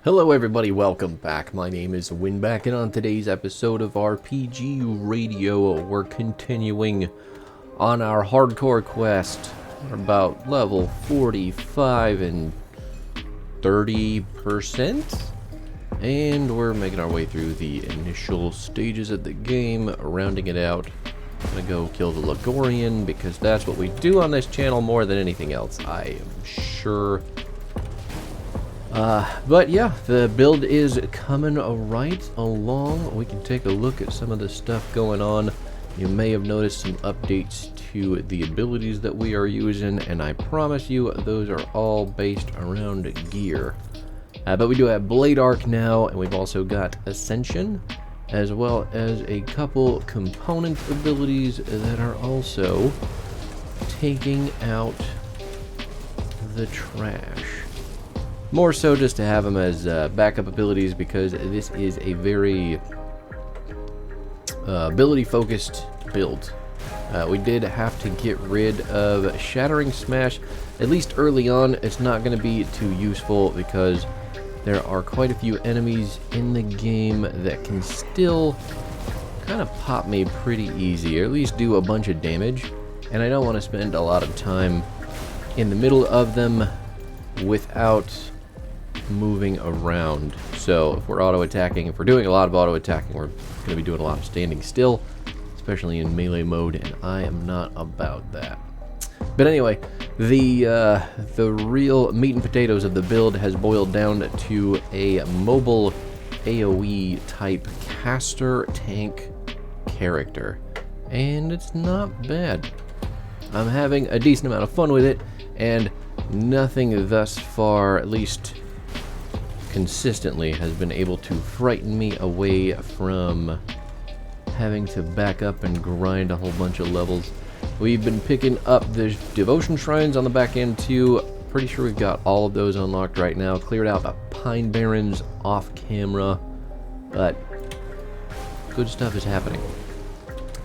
Hello everybody, welcome back. My name is Winback, and on today's episode of RPG Radio, we're continuing on our hardcore quest. We're about level 45 and 30%, and we're making our way through the initial stages of the game, rounding it out. I'm gonna go kill the Ligorian, because that's what we do on this channel more than anything else, I am sure. But yeah, the build is coming right along. We can take a look at some of the stuff going on. You may have noticed some updates to the abilities that we are using, and I promise you those are all based around gear. But we do have Blade Arc now, and we've also got Ascension, as well as a couple component abilities that are also taking out the trash. More so just to have them as backup abilities, because this is a very ability-focused build. We did have to get rid of Shattering Smash, at least early on. It's not going to be too useful because there are quite a few enemies in the game that can still kind of pop me pretty easy, or at least do a bunch of damage, and I don't want to spend a lot of time in the middle of them without moving around. So if we're auto-attacking, if we're doing a lot of auto-attacking, we're going to be doing a lot of standing still, especially in melee mode, and I am not about that. But anyway, the real meat and potatoes of the build has boiled down to a mobile AoE type caster tank character, and it's not bad. I'm having a decent amount of fun with it, and nothing thus far, at least consistently, has been able to frighten me away from having to back up and grind a whole bunch of levels. We've been picking up the devotion shrines on the back end too. Pretty sure we've got all of those unlocked right now. Cleared out the Pine Barrens off camera, but good stuff is happening.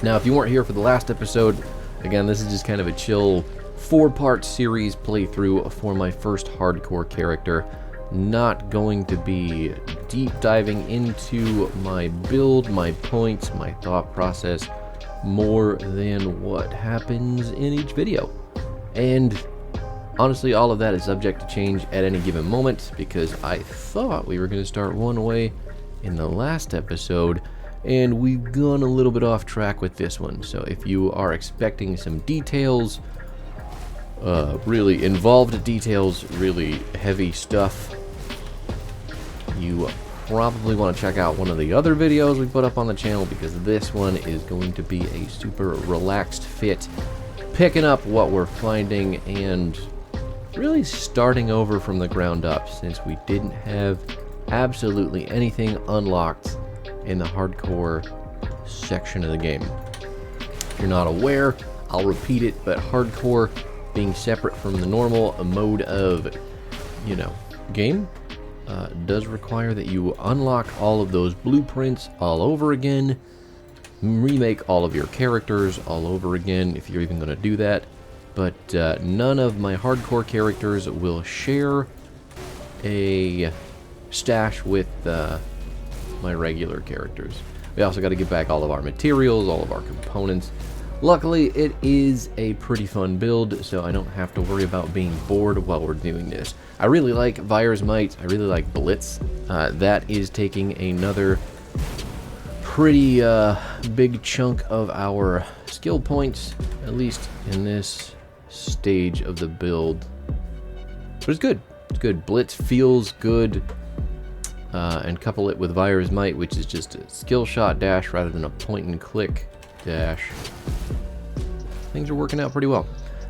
Now, if you weren't here for the last episode, again, this is just kind of a chill 4-part series playthrough for my first hardcore character. Not going to be deep diving into my build, my points, my thought process, more than what happens in each video. And honestly, all of that is subject to change at any given moment, because I thought we were going to start one way in the last episode, and we've gone a little bit off track with this one. So if you are expecting some details, really involved details, really heavy stuff, you probably want to check out one of the other videos we put up on the channel, because this one is going to be a super relaxed fit, picking up what we're finding and really starting over from the ground up, since we didn't have absolutely anything unlocked in the hardcore section of the game. If you're not aware, I'll repeat it, but hardcore, being separate from the normal mode of, game, does require that you unlock all of those blueprints all over again, remake all of your characters all over again, if you're even going to do that. But none of my hardcore characters will share a stash with my regular characters. We also got to get back all of our materials, all of our components. Luckily, it is a pretty fun build, so I don't have to worry about being bored while we're doing this. I really like Vire's Might. I really like Blitz. That is taking another pretty big chunk of our skill points, at least in this stage of the build. But it's good. It's good. Blitz feels good. And couple it with Vire's Might, which is just a skill shot dash rather than a point and click dash. Things are working out pretty well.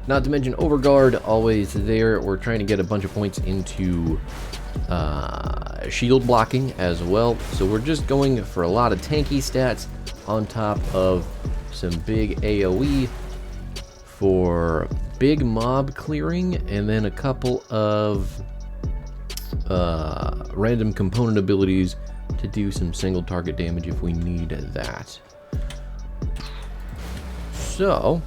Not to mention Overguard, always there. We're trying to get a bunch of points into shield blocking as well. So we're just going for a lot of tanky stats on top of some big AoE for big mob clearing, and then a couple of random component abilities to do some single target damage if we need that. So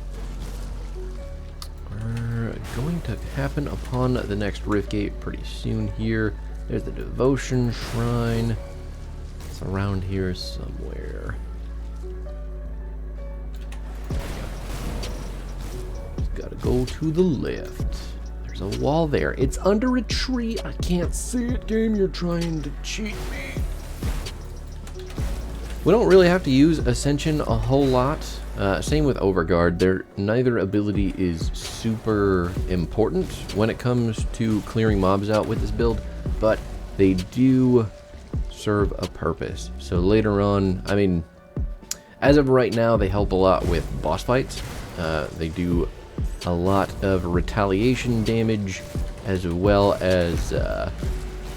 we're going to happen upon the next rift gate pretty soon here. There's the devotion shrine. It's around here somewhere. Just gotta go to the left. There's a wall there. It's under a tree. I can't see it, game. You're trying to cheat me. We don't really have to use Ascension a whole lot. Same with Overguard. Neither ability is super important when it comes to clearing mobs out with this build, but they do serve a purpose. So later on, I mean, as of right now, they help a lot with boss fights. They do a lot of retaliation damage, as well as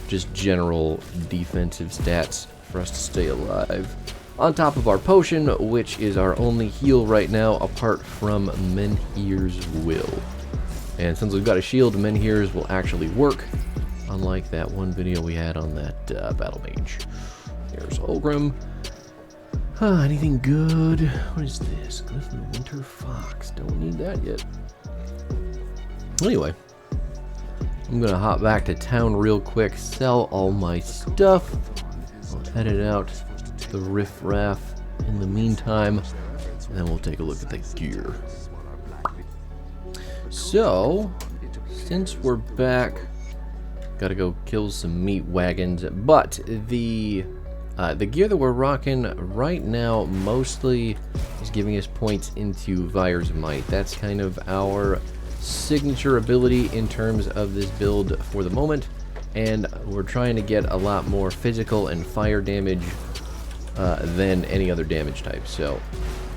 just general defensive stats for us to stay alive. On top of our potion, which is our only heal right now, apart from Menhir's Will. And since we've got a shield, Menhir's will actually work, unlike that one video we had on that battle mage. There's Ogrim. Anything good? What is this? Glyph Winter Fox. Don't need that yet. Anyway, I'm gonna hop back to town real quick, sell all my stuff. I'll head it out to the riffraff in the meantime, and then we'll take a look at the gear. So, since we're back, gotta go kill some meat wagons, but the gear that we're rocking right now mostly is giving us points into Vire's Might. That's kind of our signature ability in terms of this build for the moment, and we're trying to get a lot more physical and fire damage than any other damage type. So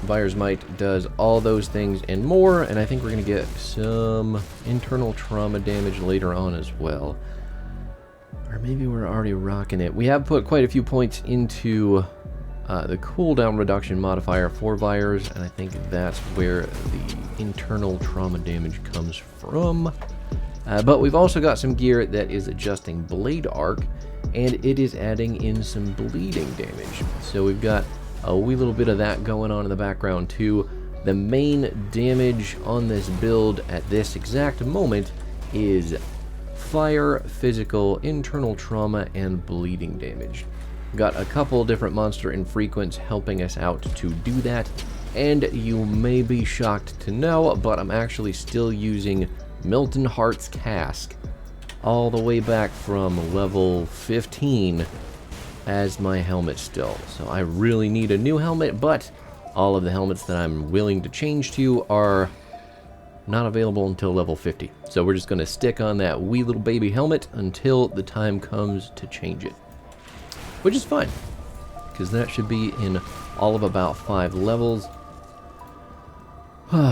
Vire's Might does all those things and more, and I think we're going to get some internal trauma damage later on as well. Or maybe we're already rocking it. We have put quite a few points into the cooldown reduction modifier for Vires, and I think that's where the internal trauma damage comes from. But we've also got some gear that is adjusting blade arc, and it is adding in some bleeding damage. So we've got a wee little bit of that going on in the background too. The main damage on this build at this exact moment is fire, physical, internal trauma, and bleeding damage. Got a couple different monster infrequents helping us out to do that, and you may be shocked to know, but I'm actually still using Milton Hart's Cask all the way back from level 15 as my helmet still. So I really need a new helmet, but all of the helmets that I'm willing to change to are not available until level 50. So we're just going to stick on that wee little baby helmet until the time comes to change it. Which is fine, because that should be in all of about 5 levels.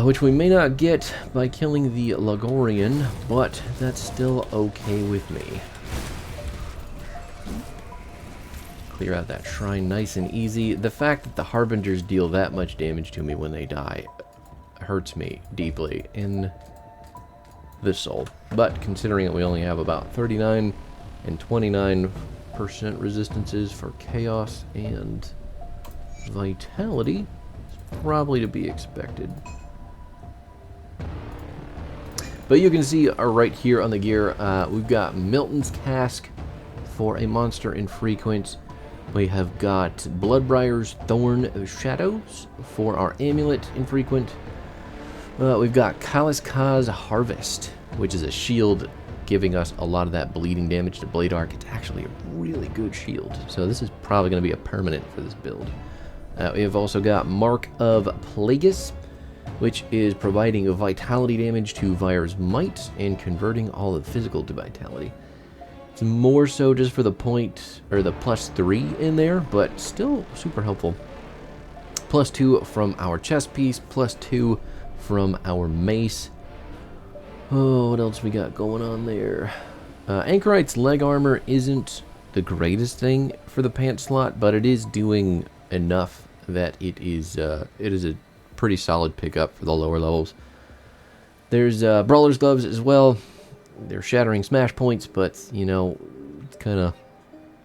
Which we may not get by killing the Lagorian, but that's still okay with me. Clear out that shrine nice and easy. The fact that the Harbingers deal that much damage to me when they die hurts me deeply in the soul. But considering that we only have about 39 and 29% resistances for chaos and vitality, it's probably to be expected. But you can see right here on the gear, we've got Milton's Cask for a monster infrequent. We have got Bloodbrier's Thorn of Shadows for our amulet infrequent. We've got Kaliska's Harvest, which is a shield giving us a lot of that bleeding damage to blade arc. It's actually a really good shield, so this is probably going to be a permanent for this build. We have also got Mark of Plagueis, which is providing vitality damage to Vire's Might and converting all of physical to vitality. It's more so just for the point, or the +3 in there, but still super helpful. +2 from our chest piece, +2 from our mace. Oh, what else we got going on there? Anchorite's leg armor isn't the greatest thing for the pant slot, but it is doing enough that it is a pretty solid pickup for the lower levels. There's Brawler's Gloves as well. They're shattering smash points, but, you know, it's kind of...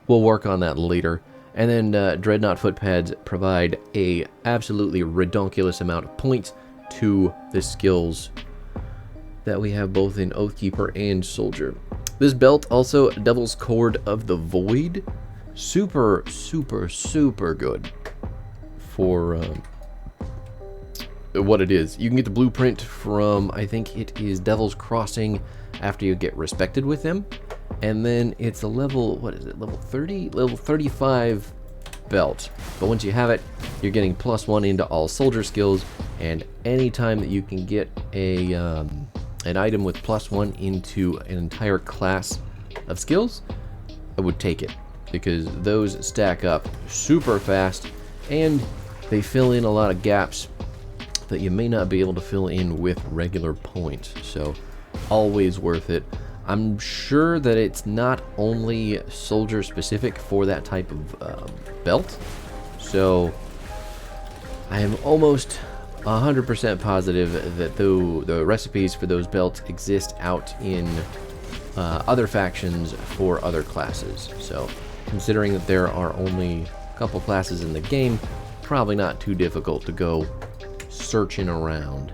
we'll work on that later. And then Dreadnought Foot Pads provide a absolutely redonkulous amount of points to the skills that we have both in Oathkeeper and Soldier. This belt also, Devil's Cord of the Void, super good for what it is. You can get the blueprint from, I think it is Devil's Crossing, after you get respected with them, and then it's a level, what is it, level 30? Level 35 belt. But once you have it, you're getting +1 into all soldier skills, and anytime that you can get a an item with +1 into an entire class of skills, I would take it, because those stack up super fast, and they fill in a lot of gaps that you may not be able to fill in with regular points. So always worth it. I'm sure that it's not only soldier specific for that type of belt, so I am almost 100% positive that the recipes for those belts exist out in other factions for other classes. So considering that there are only a couple classes in the game, probably not too difficult to go searching around.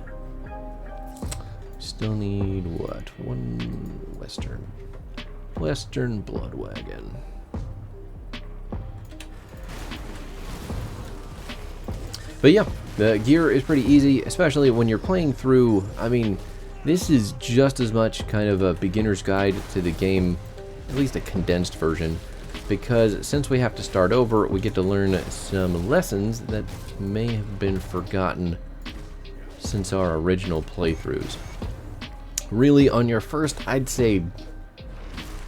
Still need what? One Western Blood Wagon. But yeah, the gear is pretty easy, especially when you're playing through. I mean, this is just as much kind of a beginner's guide to the game, at least a condensed version, because since we have to start over, we get to learn some lessons that may have been forgotten since our original playthroughs. Really, on your first, I'd say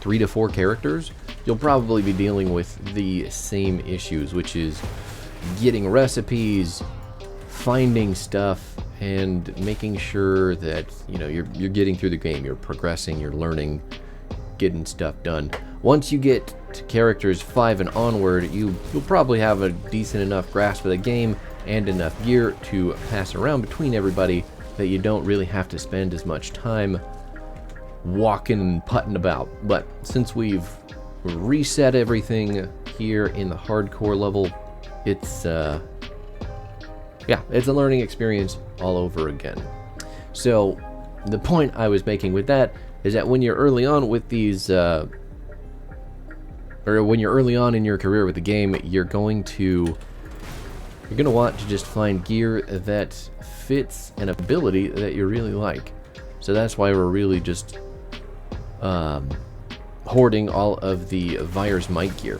3 to 4 characters, you'll probably be dealing with the same issues, which is getting recipes, finding stuff, and making sure that you're getting through the game, you're progressing, you're learning, getting stuff done. Once you get to characters 5 and onward, you'll probably have a decent enough grasp of the game and enough gear to pass around between everybody that you don't really have to spend as much time walking and putting about. But since we've reset everything here in the hardcore level, it's it's a learning experience all over again. So the point I was making with that is that when you're early on with these or when you're early on in your career with the game, you're going to want to just find gear that fits an ability that you really like. So that's why we're really just hoarding all of the Vire's Might gear.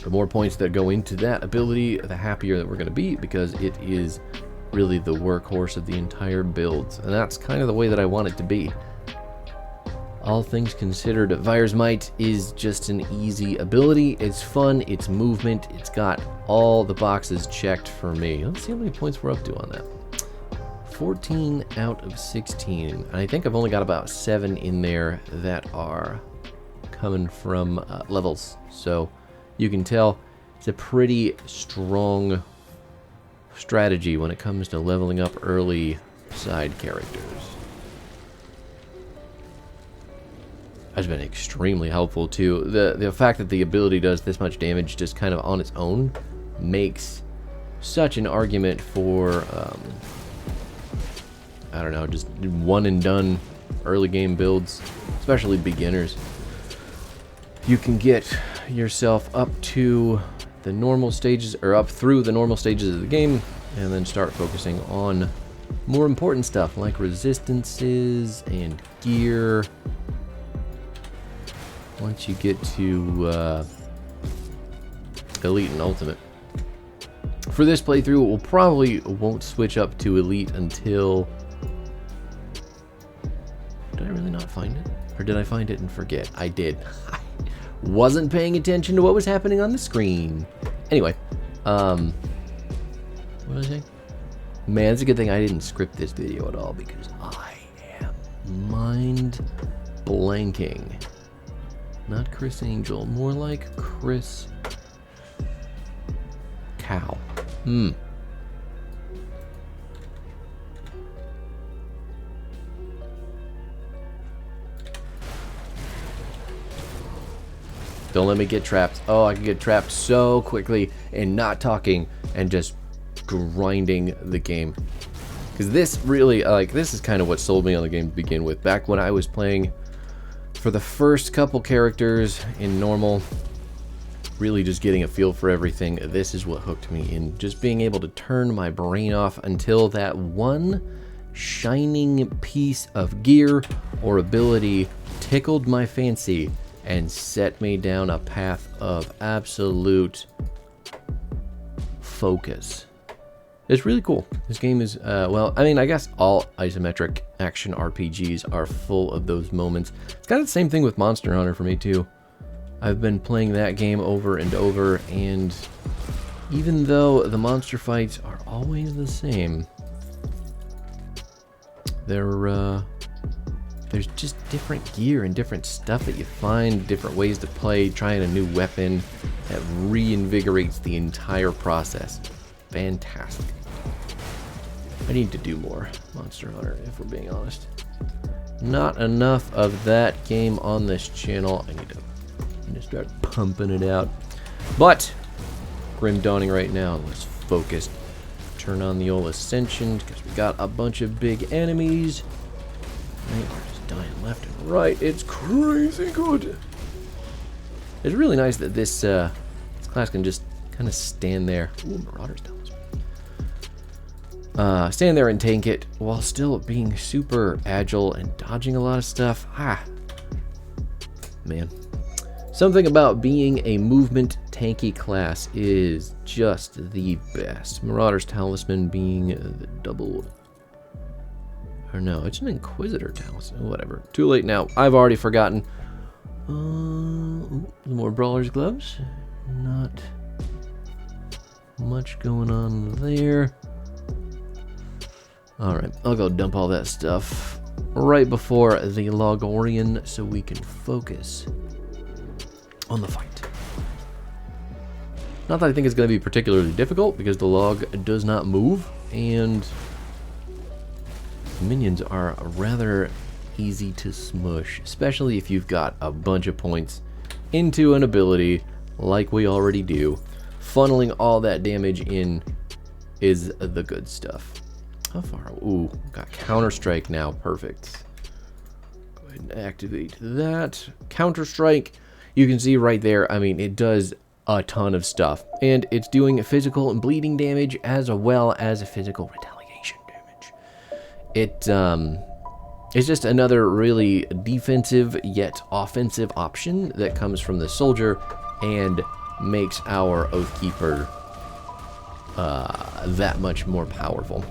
The more points that go into that ability, the happier that we're going to be, because it is really the workhorse of the entire build. And that's kind of the way that I want it to be. All things considered, Vire's Might is just an easy ability. It's fun, it's movement, it's got all the boxes checked for me. Let's see how many points we're up to on that. 14 out of 16. And I think I've only got about 7 in there that are coming from levels. So you can tell it's a pretty strong strategy when it comes to leveling up early side characters. Has been extremely helpful too. The fact that the ability does this much damage just kind of on its own makes such an argument for I don't know, just one and done early game builds, especially beginners. You can get yourself up to the normal stages, or up through the normal stages of the game, and then start focusing on more important stuff like resistances and gear. Once you get to Elite and Ultimate. For this playthrough, we'll probably won't switch up to Elite until... Did I really not find it? Or did I find it and forget? I did. I wasn't paying attention to what was happening on the screen. Anyway, what was I saying? Man, it's a good thing I didn't script this video at all, because I am mind blanking. Not Chris Angel, more like Chris Cow. Don't let me get trapped. Oh, I can get trapped so quickly and not talking and just grinding the game. Because this really, this is kind of what sold me on the game to begin with. Back when I was playing For the first couple characters in normal, really just getting a feel for everything, this is what hooked me in. Just being able to turn my brain off until that one shining piece of gear or ability tickled my fancy and set me down a path of absolute focus. It's really cool. This game is, well, I mean, I guess all isometric action RPGs are full of those moments. It's kind of the same thing with Monster Hunter for me, too. I've been playing that game over and over, and even though the monster fights are always the same, there's just different gear and different stuff that you find, different ways to play, trying a new weapon that reinvigorates the entire process. Fantastic. I need to do more Monster Hunter, if we're being honest. Not enough of that game on this channel. I need to start pumping it out. But grim dawning right now. Let's focus. Turn on the old Ascension because we got a bunch of big enemies. They are just dying left and right. It's crazy good. It's really nice that this class can just kind of stand there. Ooh, Marauder's down. Stand there and tank it while still being super agile and dodging a lot of stuff. Man. Something about being a movement tanky class is just the best. Marauder's Talisman being the double... Or no, it's an Inquisitor Talisman. Whatever. Too late now. I've already forgotten. More Brawler's Gloves. Not much going on there. Alright, I'll go dump all that stuff right before the Logorian so we can focus on the fight. Not that I think it's going to be particularly difficult because the log does not move and minions are rather easy to smush, especially if you've got a bunch of points into an ability like we already do. Funneling all that damage in is the good stuff. How far? Ooh, got Counter-Strike now. Perfect. Go ahead and activate that. Counter-Strike, you can see right there, I mean, it does a ton of stuff. And it's doing physical and bleeding damage as well as physical retaliation damage. It's just another really defensive yet offensive option that comes from the soldier and makes our Oathkeeper that much more powerful.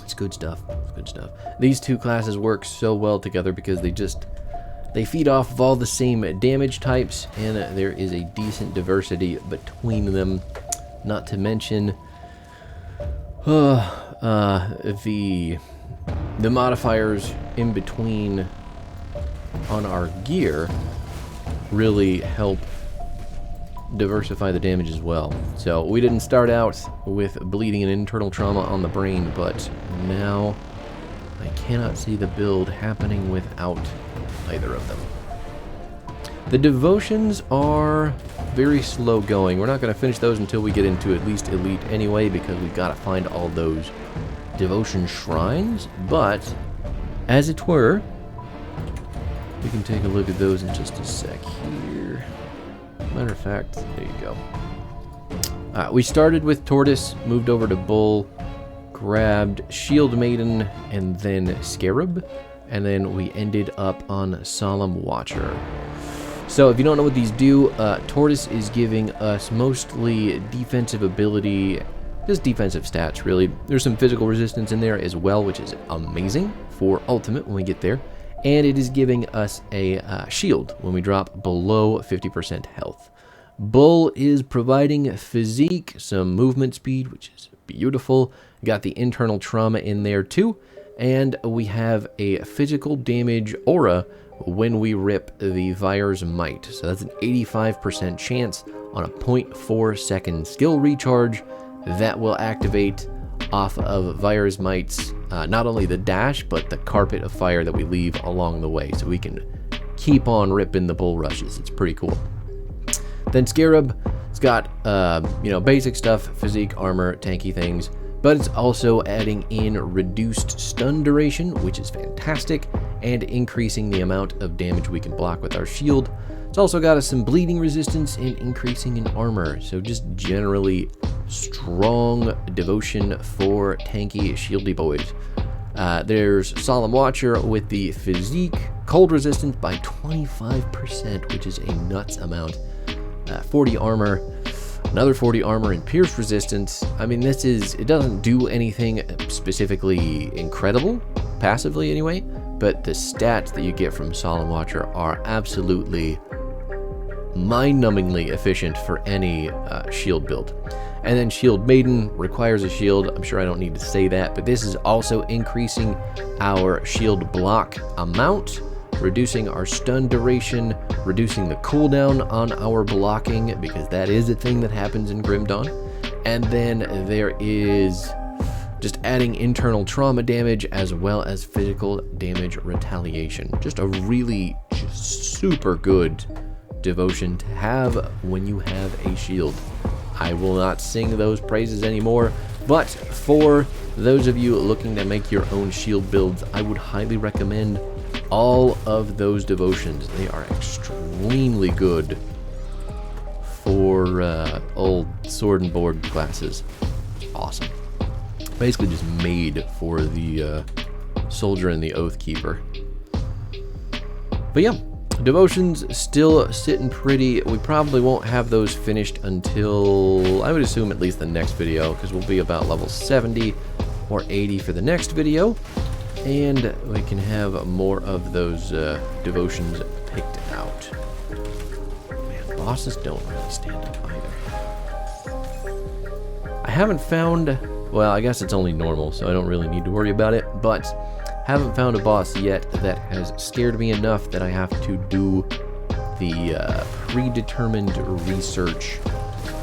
It's good stuff. It's good stuff. These two classes work so well together because they feed off of all the same damage types, and there is a decent diversity between them. Not to mention the modifiers in between on our gear really help diversify the damage as well. So we didn't start out with bleeding and internal trauma on the brain, but now I cannot see the build happening without either of them. The devotions are very slow going. We're not going to finish those until we get into at least elite anyway, because we've got to find all those devotion shrines, but as it were, we can take a look at those in just a sec here. Matter of fact, there you go. We started with Tortoise, moved over to Bull, grabbed Shield Maiden, and then Scarab, and then we ended up on Solemn Watcher. So if you don't know what these do, Tortoise is giving us mostly defensive ability, just defensive stats really. There's some physical resistance in there as well, which is amazing for ultimate when we get there. And it is giving us a shield when we drop below 50% health. Bull is providing physique, some movement speed, which is beautiful. Got the internal trauma in there too. And we have a physical damage aura when we rip the Vire's Might. So that's an 85% chance on a 0.4 second skill recharge that will activate off of Vire's Might's, not only the dash, but the carpet of fire that we leave along the way. So we can keep on ripping the bull rushes. It's pretty cool. Then Scarab, it's got, basic stuff, physique, armor, tanky things, but it's also adding in reduced stun duration, which is fantastic, and increasing the amount of damage we can block with our shield. It's also got us some bleeding resistance and increasing in armor, so just generally strong devotion for tanky shieldy boys. There's Solemn Watcher with the physique, cold resistance by 25%, which is a nuts amount. 40 armor, another 40 armor and pierce resistance. I mean, it doesn't do anything specifically incredible, passively anyway, but the stats that you get from Solemn Watcher are absolutely mind-numbingly efficient for any shield build. And then Shield Maiden requires a shield. I'm sure I don't need to say that, but this is also increasing our shield block amount, reducing our stun duration, reducing the cooldown on our blocking, because that is a thing that happens in Grim Dawn. And then there is just adding internal trauma damage as well as physical damage retaliation. Just a really super good devotion to have when you have a shield. I will not sing those praises anymore, but for those of you looking to make your own shield builds, I would highly recommend all of those devotions. They are extremely good for old sword and board classes. Awesome. Basically just made for the soldier and the oath keeper. But yeah, devotions still sitting pretty. We probably won't have those finished until, I would assume, at least the next video, because we'll be about level 70 or 80 for the next video, and we can have more of those devotions picked out. Man, bosses don't really stand up either. I haven't found, well, I guess it's only normal, so I don't really need to worry about it, but haven't found a boss yet that has scared me enough that I have to do the predetermined research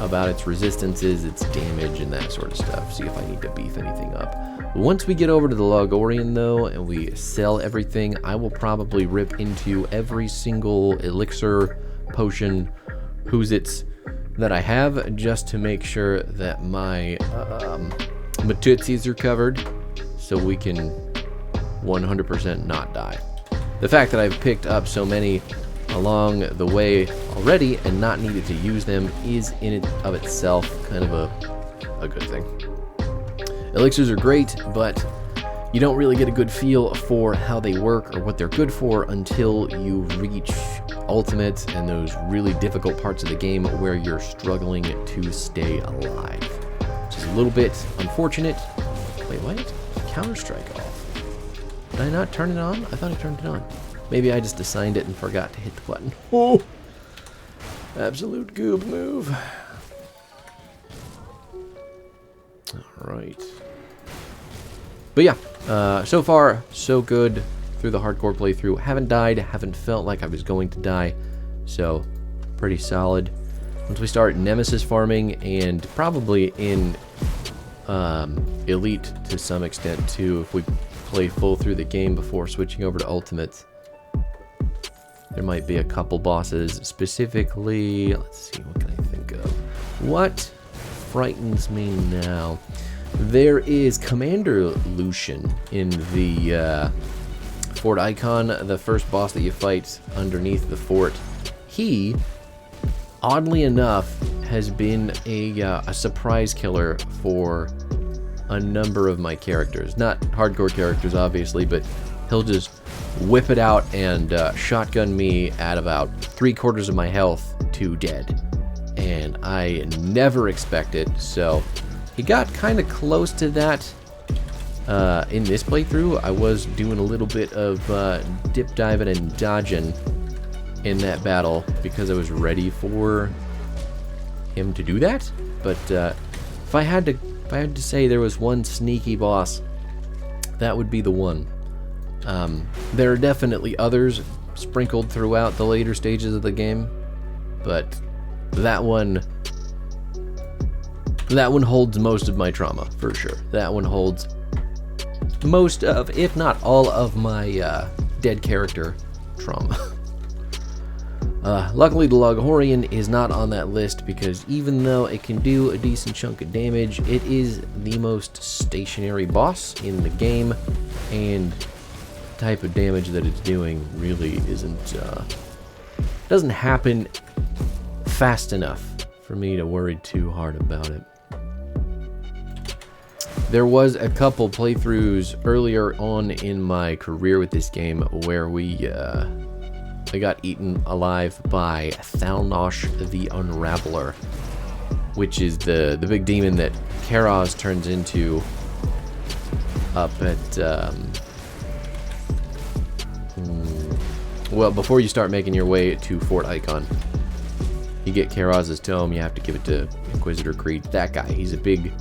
about its resistances, its damage, and that sort of stuff. See if I need to beef anything up. Once we get over to the Logorian, though, and we sell everything, I will probably rip into every single elixir, potion, who's-its that I have, just to make sure that my Matootsies are covered, so we can 100% not die. The fact that I've picked up so many along the way already and not needed to use them is in and of itself kind of a good thing. Elixirs are great, but you don't really get a good feel for how they work or what they're good for until you reach Ultimate and those really difficult parts of the game where you're struggling to stay alive, which is a little bit unfortunate. Wait, why did Counter-Strike off? Did I not turn it on? I thought I turned it on. Maybe I just assigned it and forgot to hit the button. Oh! Absolute goob move. Alright. But yeah, so far, so good through the hardcore playthrough. Haven't died, haven't felt like I was going to die, so pretty solid. Once we start Nemesis farming, and probably in Elite to some extent too, if we play full through the game before switching over to Ultimate, there might be a couple bosses. Specifically, let's see, what can I think of? What frightens me now? There is Commander Lucian in the fort icon, the first boss that you fight underneath the fort. He, oddly enough, has been a surprise killer for a number of my characters. Not hardcore characters, obviously, but he'll just whip it out and shotgun me at about 3/4 of my health to dead. And I never expect it, so he got kind of close to that in this playthrough. I was doing a little bit of dip diving and dodging in that battle because I was ready for him to do that. But if I had to say there was one sneaky boss, that would be the one. There are definitely others sprinkled throughout the later stages of the game, but that one holds most of my trauma, for sure. That one holds most of, if not all of, my dead character trauma. Luckily, the Logorian is not on that list because even though it can do a decent chunk of damage, it is the most stationary boss in the game, and type of damage that it's doing really doesn't happen fast enough for me to worry too hard about it. There was a couple playthroughs earlier on in my career with this game where I got eaten alive by Thalnosh the Unraveler, which is the big demon that Karaz turns into up at well, before you start making your way to Fort Icon. You get Karaz's tome, you have to give it to Inquisitor Creed. That guy, he's a big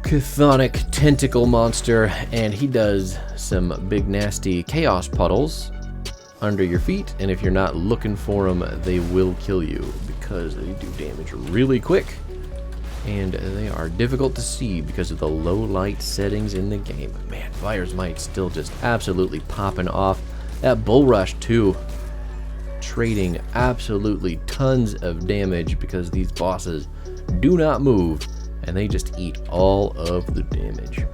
chthonic tentacle monster, and he does some big nasty chaos puddles under your feet, and if you're not looking for them, they will kill you because they do damage really quick, and they are difficult to see because of the low light settings in the game. Man, Fire's Might still just absolutely popping off. That Bull Rush too, trading absolutely tons of damage because these bosses do not move and they just eat all of the damage.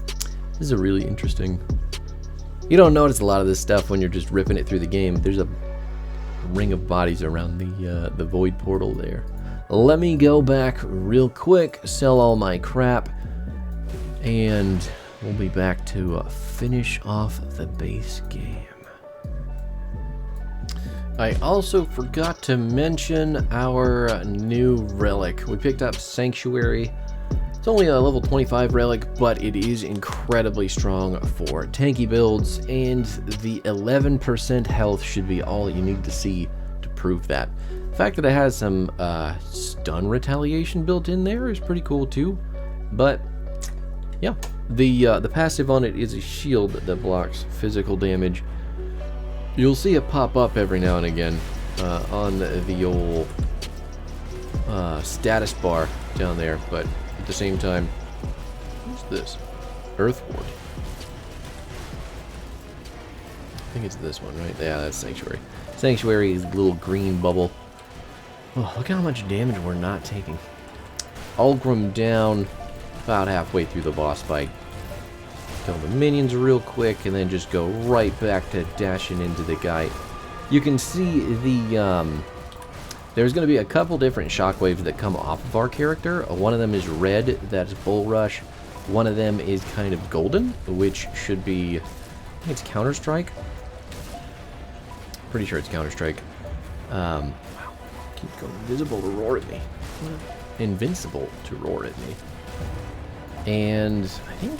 This is a really interesting... You don't notice a lot of this stuff when you're just ripping it through the game. There's a ring of bodies around the void portal there. Let me go back real quick, sell all my crap, and we'll be back to finish off the base game. I also forgot to mention our new relic. We picked up Sanctuary. It's only a level 25 relic, but it is incredibly strong for tanky builds, and the 11% health should be all you need to see to prove that. The fact that it has some stun retaliation built in there is pretty cool too. But yeah, the passive on it is a shield that blocks physical damage. You'll see it pop up every now and again on the old status bar down there, but at the same time, what's this? Earth Ward. I think it's this one, right? Yeah, that's Sanctuary. Sanctuary is a little green bubble. Oh, look how much damage we're not taking. Ulgrim down about halfway through the boss fight. Kill the minions real quick and then just go right back to dashing into the guy. You can see there's going to be a couple different shockwaves that come off of our character. One of them is red, that's Bull Rush. One of them is kind of golden, which should be, I think it's Counter-Strike. Pretty sure it's Counter-Strike. Wow, keep going invisible to roar at me. Invincible to roar at me. And I think...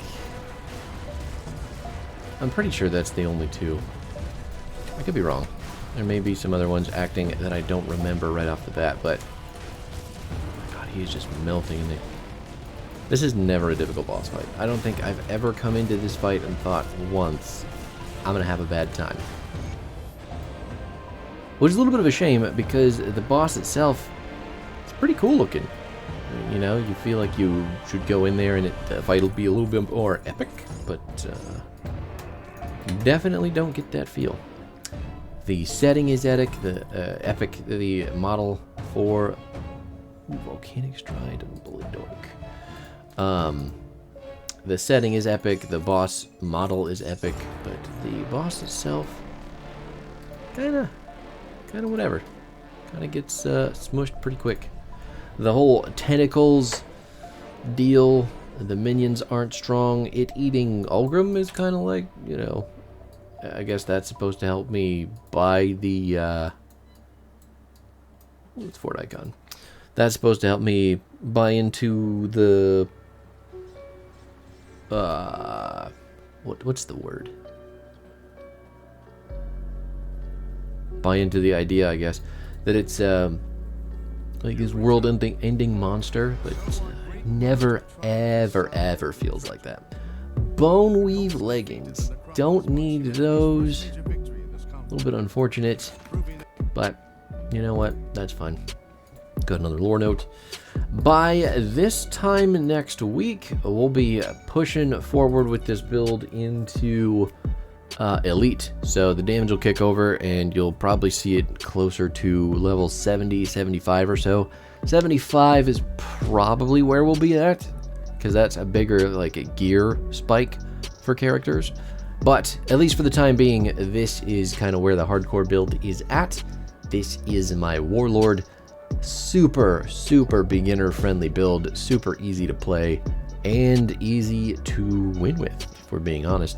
I'm pretty sure that's the only two. I could be wrong. There may be some other ones acting that I don't remember right off the bat, but... Oh my god, he is just melting in it. This is never a difficult boss fight. I don't think I've ever come into this fight and thought once, I'm gonna have a bad time. Which is a little bit of a shame, because the boss itself is pretty cool looking. You know, you feel like you should go in there and the fight will be a little bit more epic, but definitely don't get that feel. The setting is epic, the model for Volcanic Stride and Blood Dork. The setting is epic, the boss model is epic, but the boss itself, kinda whatever. Kinda gets smushed pretty quick. The whole tentacles deal, the minions aren't strong. It eating Ulgrim is kind of like, you know, I guess that's supposed to help me buy the, it's Fort Icon. That's supposed to help me buy into the, what's the word? Buy into the idea, I guess, that it's, like this world-ending monster, but never, ever feels like that. Bone weave leggings. Don't need those. A little bit unfortunate, but you know what? That's fine. Got another lore note. By this time next week, we'll be pushing forward with this build into Elite. So the damage will kick over and you'll probably see it closer to level 70, 75 or so. 75 is probably where we'll be at, because that's a bigger, like, a gear spike for characters. But at least for the time being, this is kind of where the hardcore build is at. This is my Warlord. Super, super beginner friendly build, super easy to play, and easy to win with, if we're being honest.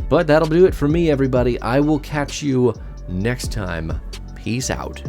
But that'll do it for me, everybody. I will catch you next time. Peace out.